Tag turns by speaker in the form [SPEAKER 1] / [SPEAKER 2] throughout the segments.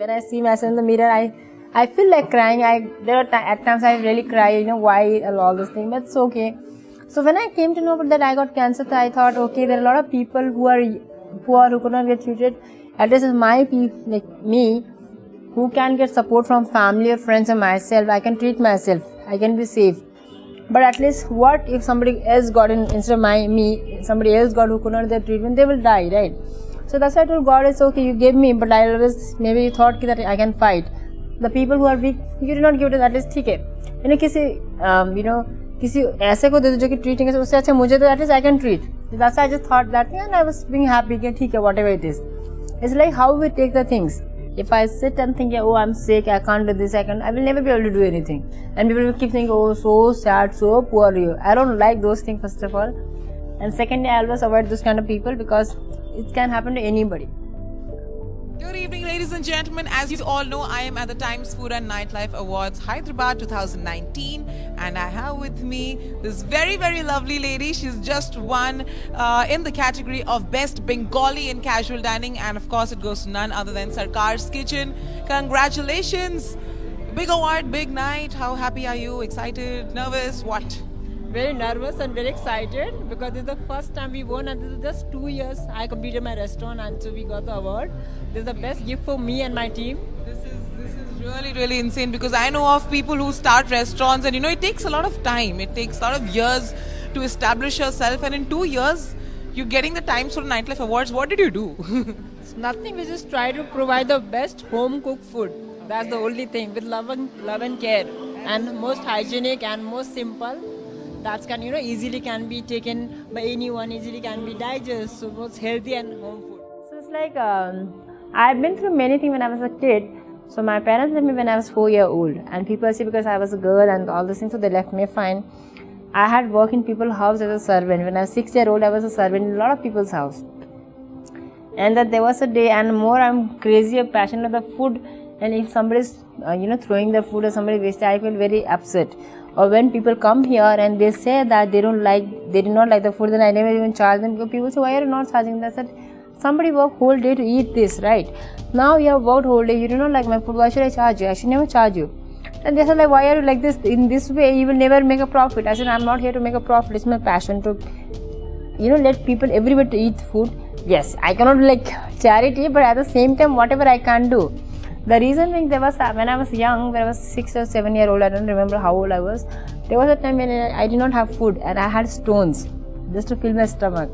[SPEAKER 1] when I see myself in the mirror, I feel like crying. At times I really cry, why and all this thing, but it's okay. So when I came to know that I got cancer, I thought, okay, there are a lot of people who are poor, who could not get treated. At least it's like me, who can get support from family or friends and myself. I can treat myself. I can be safe. But at least what if somebody else got in instead of me, somebody else got who could not get treatment, they will die, right? So that's why I told God, it's okay, you gave me, but I always, maybe you thought that I can fight. The people who are weak, you did not give it, at least ठीक है. किसी ऐसे को दे दो जो कि treat नहीं कर उससे अच्छा मुझे तो at least I can treat. That's why I just thought that thing and I was being happy कि ठीक है, whatever it is. It's like how we take the things. If I sit and think, oh, I'm sick, I can't do this, I will never be able to do anything. And people will keep thinking, oh, so sad, so poor you. I don't like those things, first of all. And secondly, I always avoid those kind of people because it can happen to anybody.
[SPEAKER 2] Good evening, ladies and gentlemen. As you all know, I am at the Times Food and Nightlife Awards Hyderabad 2019, and I have with me this very, very lovely lady. She's just won in the category of Best Bengali in Casual Dining, and of course, it goes to none other than Sarkar's Kitchen. Congratulations! Big award, big night. How happy are you? Excited? Nervous? What?
[SPEAKER 1] Very nervous and very excited because this is the first time we won, and this is just 2 years I completed my restaurant and so we got the award. This is the best gift for me and my team.
[SPEAKER 2] This is really, really insane because I know of people who start restaurants and it takes a lot of time. It takes a lot of years to establish yourself, and in 2 years you're getting the Times Food Nightlife Awards. What did you do?
[SPEAKER 1] It's nothing, we just try to provide the best home cooked food. That's the only thing, with love and care, and most hygienic and most simple. That can easily can be taken by anyone, easily can be digested, so most healthy and home food. So it's like I've been through many things when I was a kid. So my parents left me when I was 4 years old, and people say because I was a girl and all these things, so they left me fine. I had worked in people's house as a servant. When I was 6 years old, I was a servant in a lot of people's house. And that there was a day, and more I'm crazy or passionate about the food. And if somebody's throwing the food or somebody wasted, I feel very upset. Or when people come here and they say that they did not like the food, then I never even charge them because people say, why are you not charging them? I said, somebody worked whole day to eat this, right? Now you have worked whole day, you do not like my food, why should I charge you? I should never charge you. And they said, like, why are you like this? In this way, you will never make a profit. I said, I'm not here to make a profit. It's my passion to, let people everywhere to eat food. Yes, I cannot do like charity, but at the same time, whatever I can do. The reason being, when I was young, when I was 6 or 7 years old, I don't remember how old I was, there was a time when I did not have food and I had stones just to fill my stomach.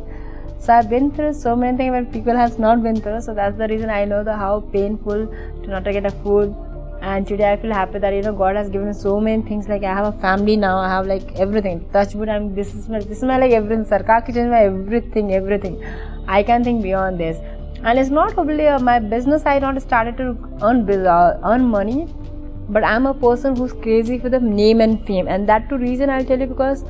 [SPEAKER 1] So I've been through so many things where people have not been through, so that's the reason I know how painful to not get a food. And today I feel happy that God has given me so many things. Like I have a family now, I have like everything. Touch wood, this is my like everything. Sarkar Kitchen is my everything. I can't think beyond this. And it's not only my business. I not started to earn money, but I'm a person who's crazy for the name and fame, and that too reason I'll tell you because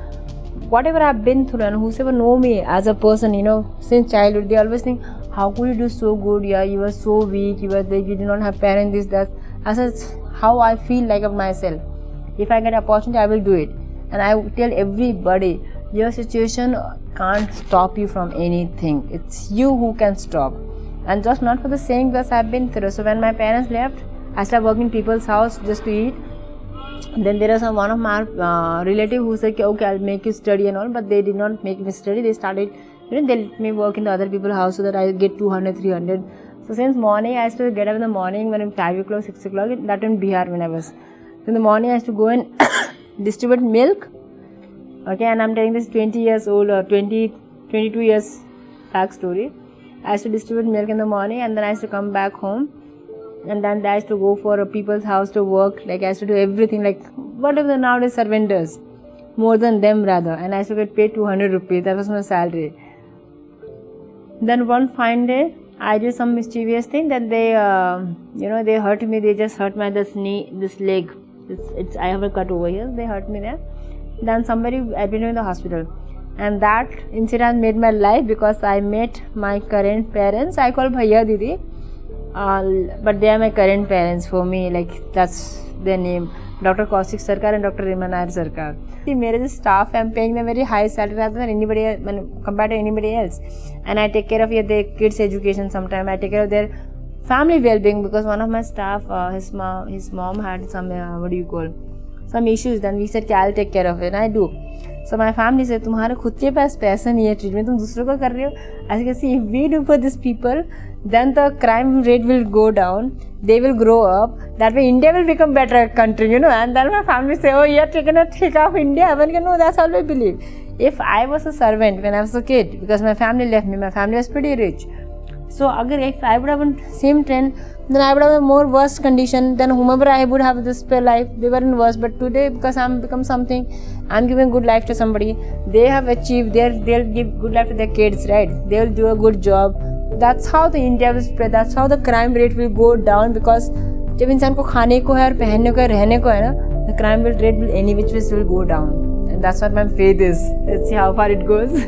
[SPEAKER 1] whatever I've been through and whoever know me as a person, since childhood, they always think, how could you do so good? Yeah, you were so weak. You did not have parents. This, that. That's how I feel like of myself. If I get an opportunity, I will do it, and I tell everybody, your situation can't stop you from anything. It's you who can stop. And just not for the same because I've been through. So when my parents left, I started working in people's house just to eat. Then there was one of my relative who said, okay, I'll make you study and all, but they did not make me study. They started, they let me work in the other people's house so that I get 200, 300. So since morning, I used to get up in the morning when I'm 5 o'clock, 6 o'clock, that in Bihar when I was. In the morning, I used to go and distribute milk. Okay, and I'm telling this 20 years old or 22 years back story. I used to distribute milk in the morning, and then I used to come back home, and then I used to go for a people's house to work. Like I used to do everything, like whatever the nowadays servant does, more than them rather. And I used to get paid 200 rupees. That was my salary. Then one fine day, I did some mischievous thing that they hurt me. They just hurt my this knee, this leg. I have a cut over here. They hurt me there. Then somebody admitted me in the hospital. And that incident made my life because I met my current parents. I call Bhaiya Didi, but they are my current parents for me. Like that's their name, Dr. Kaushik Sarkar and Dr. Reema Nair Sarkar. See, my staff, I'm paying them very high salary rather than anybody compared to anybody else. And I take care of their kids' education. Sometimes I take care of their
[SPEAKER 3] family well-being, because one of my staff, his mom had some some issues. Then we said कि I'll take care of it, and I do. So my family said तुम्हारे खुद के पास पैसा नहीं है treatment, तुम दूसरों को कर रहे हो. As you can see, if we do for these people, then the crime rate will go down, they will grow up, that way India will become better country, you know. And then my family say, oh, you're taking a trick of India. I went, no, that's all I believe. If I was a servant when I was a kid, because my family left me, my family was pretty rich. So if I would have been same trend, then I would have a more worse condition than whomever I would have this life. They were in worse, but today because I'm become something, I'm giving good life to somebody. They have achieved, they'll give good life to their kids, right? They'll do a good job. That's how the India will spread. That's how the crime rate will go down, because जब इंसान को खाने को है और पहनने को है, रहने को है ना, the crime rate will any which ways will go down. And that's what my faith is. Let's see how far it goes.